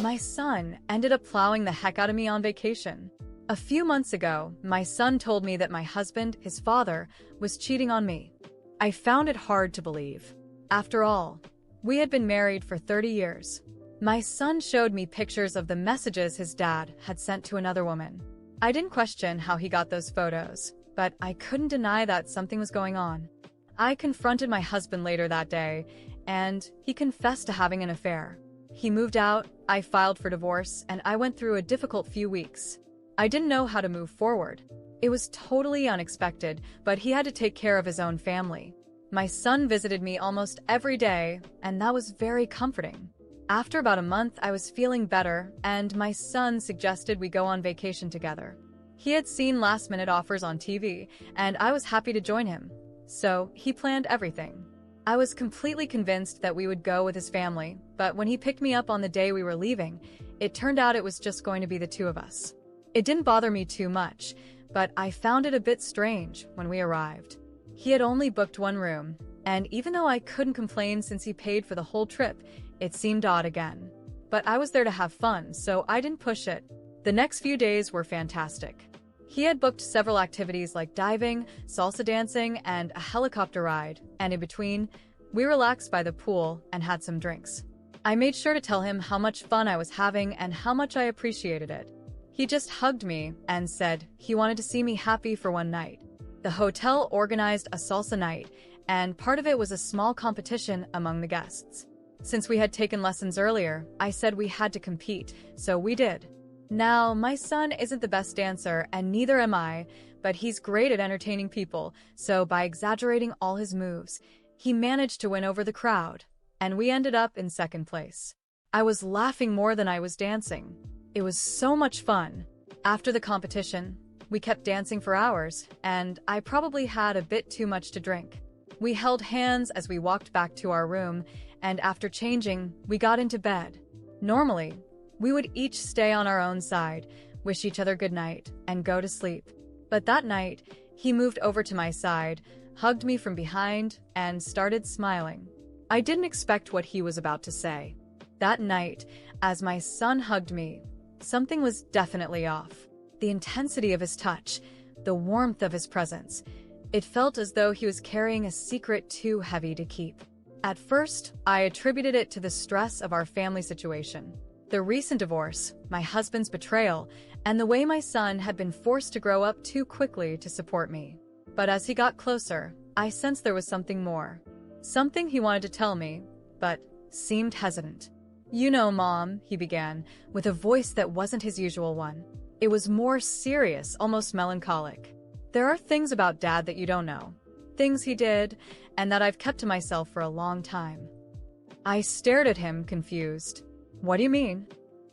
My son ended up plowing the heck out of me on vacation. A few months ago, my son told me that my husband, his father, was cheating on me. I found it hard to believe. After all, we had been married for 30 years. My son showed me pictures of the messages his dad had sent to another woman. I didn't question how he got those photos, but I couldn't deny that something was going on. I confronted my husband later that day, and he confessed to having an affair. He moved out, I filed for divorce, and I went through a difficult few weeks. I didn't know how to move forward. It was totally unexpected, but he had to take care of his own family. My son visited me almost every day, and that was very comforting. After about a month, I was feeling better, and my son suggested we go on vacation together. He had seen last-minute offers on TV, and I was happy to join him. So, he planned everything. I was completely convinced that we would go with his family, but when he picked me up on the day we were leaving, it turned out it was just going to be the two of us. It didn't bother me too much, but I found it a bit strange when we arrived. He had only booked one room, and even though I couldn't complain since he paid for the whole trip, it seemed odd again. But I was there to have fun, so I didn't push it. The next few days were fantastic. He had booked several activities like diving, salsa dancing, and a helicopter ride, and in between, we relaxed by the pool and had some drinks. I made sure to tell him how much fun I was having and how much I appreciated it. He just hugged me and said he wanted to see me happy for one night. The hotel organized a salsa night, and part of it was a small competition among the guests. Since we had taken lessons earlier, I said we had to compete, so we did. Now, my son isn't the best dancer, and neither am I, but he's great at entertaining people, so by exaggerating all his moves, he managed to win over the crowd, and we ended up in second place. I was laughing more than I was dancing. It was so much fun. After the competition, we kept dancing for hours, and I probably had a bit too much to drink. We held hands as we walked back to our room, and after changing, we got into bed. Normally, we would each stay on our own side, wish each other good night, and go to sleep. But that night, he moved over to my side, hugged me from behind, and started smiling. I didn't expect what he was about to say. That night, as my son hugged me, something was definitely off. The intensity of his touch, the warmth of his presence. It felt as though he was carrying a secret too heavy to keep. At first, I attributed it to the stress of our family situation. The recent divorce, my husband's betrayal, and the way my son had been forced to grow up too quickly to support me. But as he got closer, I sensed there was something more. Something he wanted to tell me, but seemed hesitant. "You know, Mom," he began, with a voice that wasn't his usual one. It was more serious, almost melancholic. "There are things about Dad that you don't know. Things he did, and that I've kept to myself for a long time." I stared at him, confused. "What do you mean?"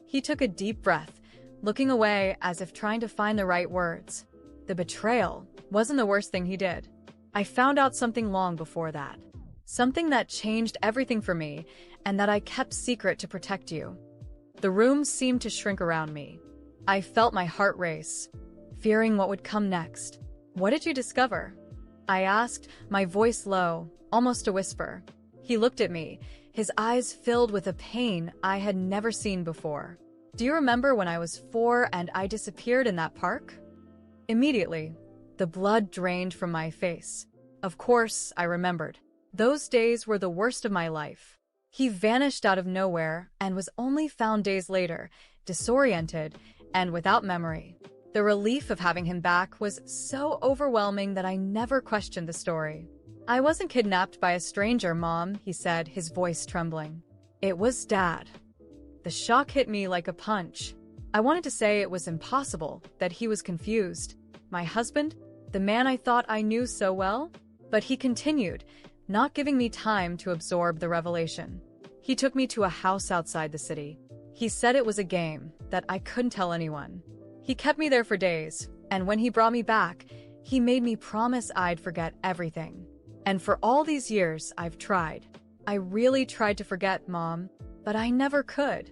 He took a deep breath, looking away as if trying to find the right words. "The betrayal wasn't the worst thing he did. I found out something long before that. Something that changed everything for me, and that I kept secret to protect you." The room seemed to shrink around me. I felt my heart race, fearing what would come next. "What did you discover?" I asked, my voice low, almost a whisper. He looked at me, his eyes filled with a pain I had never seen before. "Do you remember when I was 4 and I disappeared in that park?" Immediately, the blood drained from my face. Of course, I remembered. Those days were the worst of my life. He vanished out of nowhere and was only found days later, disoriented and without memory. The relief of having him back was so overwhelming that I never questioned the story. "I wasn't kidnapped by a stranger, Mom," he said, his voice trembling. "It was Dad." The shock hit me like a punch. I wanted to say it was impossible, that he was confused. My husband? The man I thought I knew so well? But he continued, not giving me time to absorb the revelation. He took me to a house outside the city. He said it was a game, that I couldn't tell anyone. He kept me there for days, and when he brought me back, he made me promise I'd forget everything. And for all these years, I've tried. I really tried to forget, Mom, but I never could.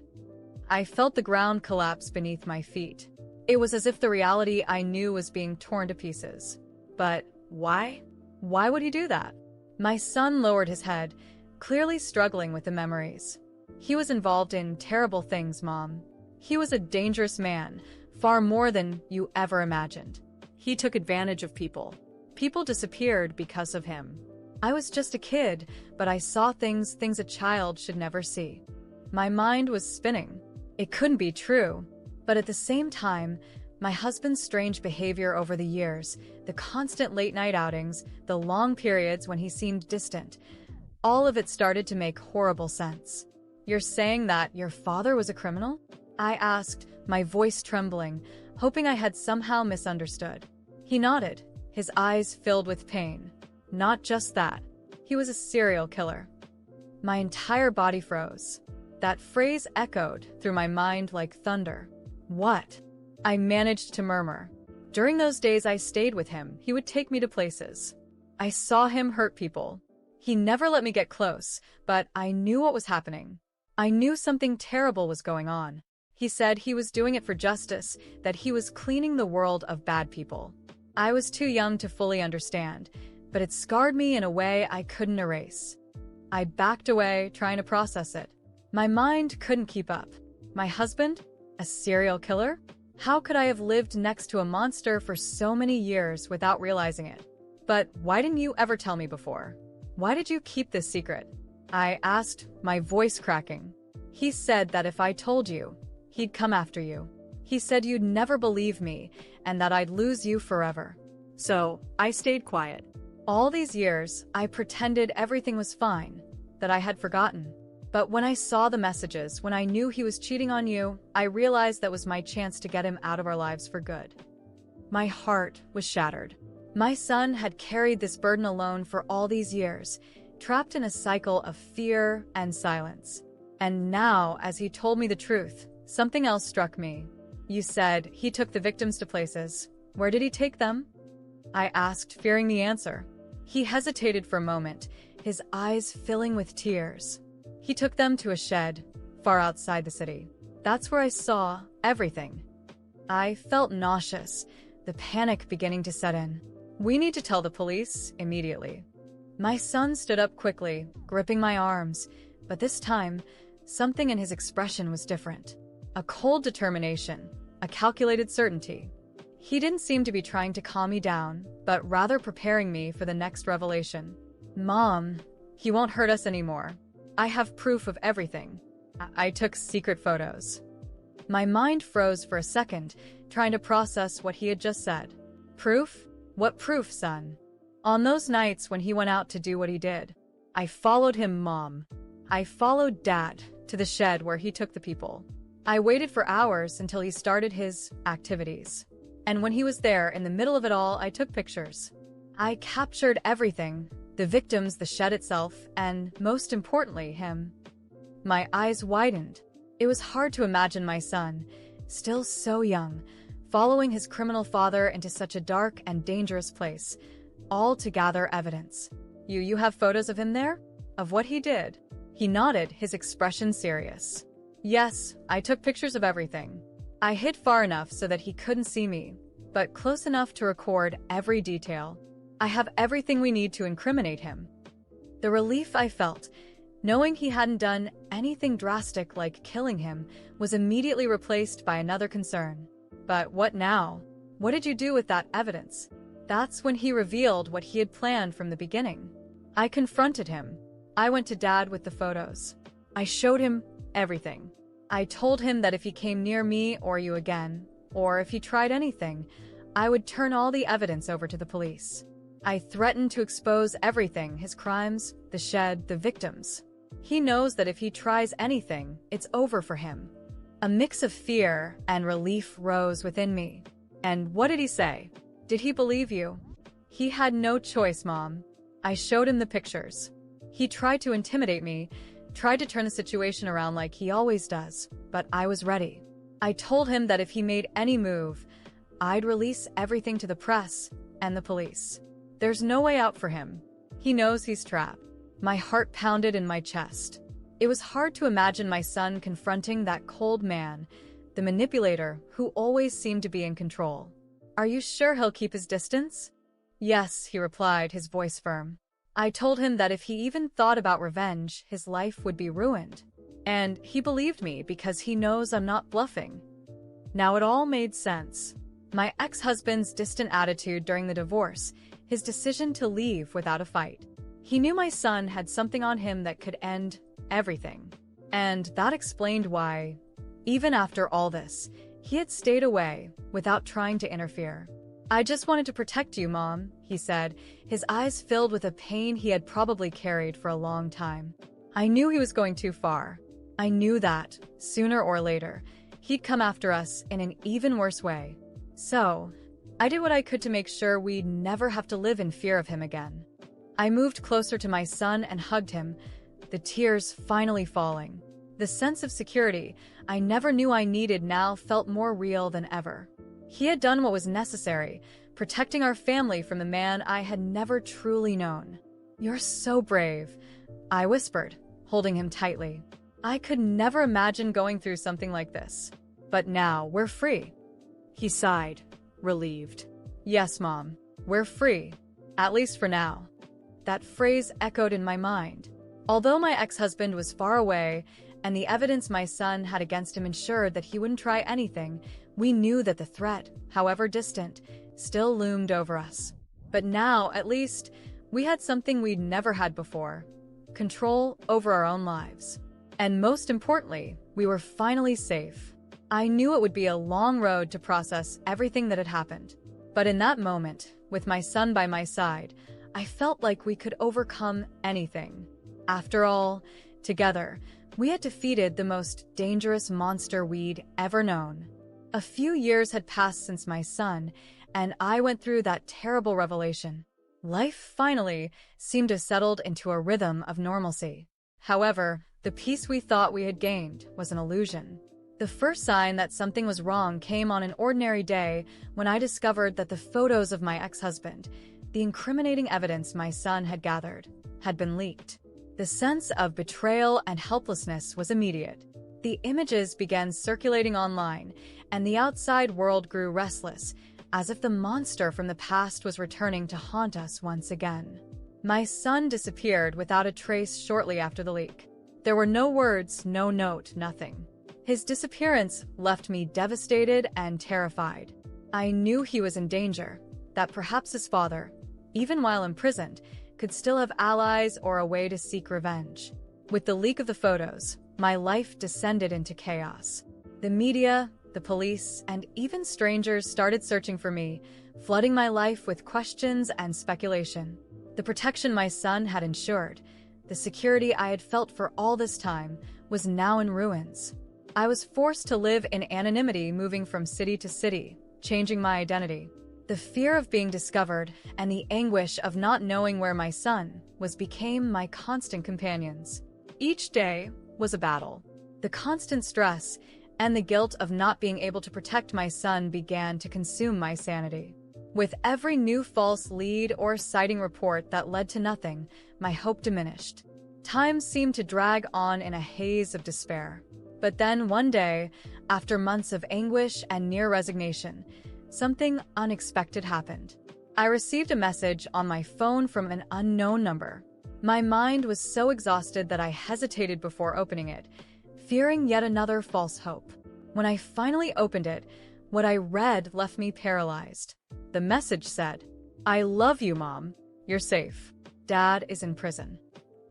I felt the ground collapse beneath my feet. It was as if the reality I knew was being torn to pieces. But why? Why would he do that? My son lowered his head, clearly struggling with the memories. He was involved in terrible things, Mom. He was a dangerous man, far more than you ever imagined. He took advantage of people. People disappeared because of him. I was just a kid, but I saw things a child should never see. My mind was spinning. It couldn't be true. But at the same time, my husband's strange behavior over the years, the constant late-night outings, the long periods when he seemed distant, all of it started to make horrible sense. You're saying that your father was a criminal? I asked, my voice trembling, hoping I had somehow misunderstood. He nodded, his eyes filled with pain. Not just that. He was a serial killer. My entire body froze. That phrase echoed through my mind like thunder. What? I managed to murmur. During those days I stayed with him, he would take me to places. I saw him hurt people. He never let me get close, but I knew what was happening. I knew something terrible was going on. He said he was doing it for justice, that he was cleaning the world of bad people. I was too young to fully understand, but it scarred me in a way I couldn't erase. I backed away, trying to process it. My mind couldn't keep up. My husband? A serial killer? How could I have lived next to a monster for so many years without realizing it? But why didn't you ever tell me before? Why did you keep this secret? I asked, my voice cracking. He said that if I told you, he'd come after you. He said you'd never believe me and that I'd lose you forever. So, I stayed quiet. All these years, I pretended everything was fine, that I had forgotten. But when I saw the messages, when I knew he was cheating on you, I realized that was my chance to get him out of our lives for good. My heart was shattered. My son had carried this burden alone for all these years, trapped in a cycle of fear and silence. And now, as he told me the truth, something else struck me. You said he took the victims to places. Where did he take them? I asked, fearing the answer. He hesitated for a moment, his eyes filling with tears. He took them to a shed, far outside the city. That's where I saw everything. I felt nauseous, the panic beginning to set in. We need to tell the police immediately. My son stood up quickly, gripping my arms, but this time, something in his expression was different. A cold determination, a calculated certainty. He didn't seem to be trying to calm me down, but rather preparing me for the next revelation. Mom, he won't hurt us anymore. I have proof of everything. I took secret photos. My mind froze for a second, trying to process what he had just said. Proof? What proof, son? On those nights when he went out to do what he did, I followed him, Mom. I followed Dad to the shed where he took the people. I waited for hours until he started his activities. And when he was there, in the middle of it all, I took pictures. I captured everything. The victims, the shed itself, and most importantly, him. My eyes widened. It was hard to imagine my son, still so young, following his criminal father into such a dark and dangerous place, all to gather evidence. You have photos of him there? Of what he did? He nodded, his expression serious. Yes, I took pictures of everything. I hid far enough so that he couldn't see me, but close enough to record every detail. I have everything we need to incriminate him. The relief I felt, knowing he hadn't done anything drastic like killing him, was immediately replaced by another concern. But what now? What did you do with that evidence? That's when he revealed what he had planned from the beginning. I confronted him. I went to Dad with the photos. I showed him everything. I told him that if he came near me or you again, or if he tried anything, I would turn all the evidence over to the police. I threatened to expose everything, his crimes, the shed, the victims. He knows that if he tries anything, it's over for him. A mix of fear and relief rose within me. And what did he say? Did he believe you? He had no choice, Mom. I showed him the pictures. He tried to intimidate me, tried to turn the situation around like he always does, but I was ready. I told him that if he made any move, I'd release everything to the press and the police. There's no way out for him. He knows he's trapped. My heart pounded in my chest. It was hard to imagine my son confronting that cold man, the manipulator who always seemed to be in control. Are you sure he'll keep his distance? Yes, he replied, his voice firm. I told him that if he even thought about revenge, his life would be ruined. And he believed me because he knows I'm not bluffing. Now it all made sense. My ex-husband's distant attitude during the divorce, his decision to leave without a fight. He knew my son had something on him that could end everything. And that explained why, even after all this, he had stayed away without trying to interfere. "I just wanted to protect you, Mom," he said, his eyes filled with a pain he had probably carried for a long time. I knew he was going too far. I knew that, sooner or later, he'd come after us in an even worse way. So, I did what I could to make sure we'd never have to live in fear of him again. I moved closer to my son and hugged him, the tears finally falling. The sense of security I never knew I needed now felt more real than ever. He had done what was necessary, protecting our family from the man I had never truly known. "You're so brave," I whispered, holding him tightly. "I could never imagine going through something like this. But now we're free." He sighed, relieved. "Yes, Mom, we're free, at least for now." That phrase echoed in my mind. Although my ex-husband was far away, and the evidence my son had against him ensured that he wouldn't try anything, we knew that the threat, however distant, still loomed over us. But now, at least, we had something we'd never had before: control over our own lives. And most importantly, we were finally safe. I knew it would be a long road to process everything that had happened. But in that moment, with my son by my side, I felt like we could overcome anything. After all, together, we had defeated the most dangerous monster we'd ever known. A few years had passed since my son and I went through that terrible revelation. Life finally seemed to have settled into a rhythm of normalcy. However, the peace we thought we had gained was an illusion. The first sign that something was wrong came on an ordinary day when I discovered that the photos of my ex-husband, the incriminating evidence my son had gathered, had been leaked. The sense of betrayal and helplessness was immediate. The images began circulating online, and the outside world grew restless, as if the monster from the past was returning to haunt us once again. My son disappeared without a trace shortly after the leak. There were no words, no note, nothing. His disappearance left me devastated and terrified. I knew he was in danger, that perhaps his father, even while imprisoned, could still have allies or a way to seek revenge. With the leak of the photos, my life descended into chaos. The media, the police, and even strangers started searching for me, flooding my life with questions and speculation. The protection my son had ensured, the security I had felt for all this time, was now in ruins. I was forced to live in anonymity, moving from city to city, changing my identity. The fear of being discovered and the anguish of not knowing where my son was became my constant companions. Each day was a battle. The constant stress and the guilt of not being able to protect my son began to consume my sanity. With every new false lead or sighting report that led to nothing, my hope diminished. Time seemed to drag on in a haze of despair. But then one day, after months of anguish and near resignation, something unexpected happened. I received a message on my phone from an unknown number. My mind was so exhausted that I hesitated before opening it, fearing yet another false hope. When I finally opened it, what I read left me paralyzed. The message said, "I love you, Mom. You're safe. Dad is in prison."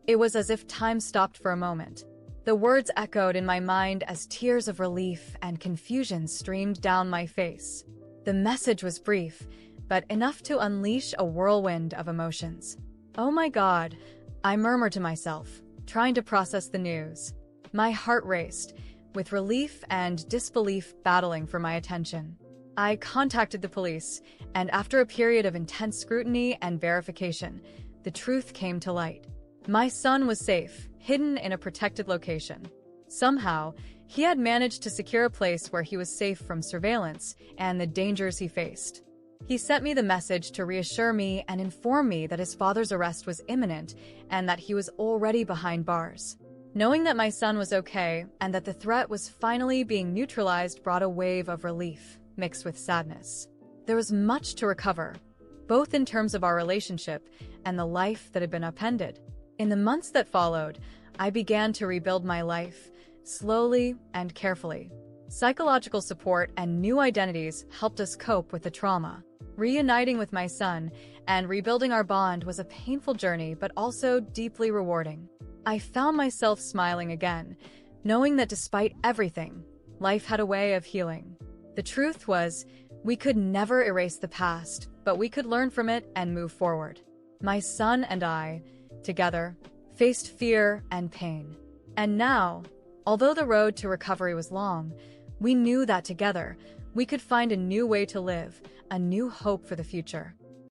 It was as if time stopped for a moment. The words echoed in my mind as tears of relief and confusion streamed down my face. The message was brief, but enough to unleash a whirlwind of emotions. "Oh my God," I murmured to myself, trying to process the news. My heart raced, with relief and disbelief battling for my attention. I contacted the police, and after a period of intense scrutiny and verification, the truth came to light. My son was safe, hidden in a protected location. Somehow, he had managed to secure a place where he was safe from surveillance and the dangers he faced. He sent me the message to reassure me and inform me that his father's arrest was imminent and that he was already behind bars. Knowing that my son was okay and that the threat was finally being neutralized brought a wave of relief, mixed with sadness. There was much to recover, both in terms of our relationship and the life that had been upended. In the months that followed, I began to rebuild my life, slowly and carefully. Psychological support and new identities helped us cope with the trauma. Reuniting with my son and rebuilding our bond was a painful journey, but also deeply rewarding. I found myself smiling again, knowing that despite everything, life had a way of healing. The truth was, we could never erase the past, but we could learn from it and move forward. My son and I, together, faced fear and pain. And now, although the road to recovery was long, we knew that together, we could find a new way to live, a new hope for the future.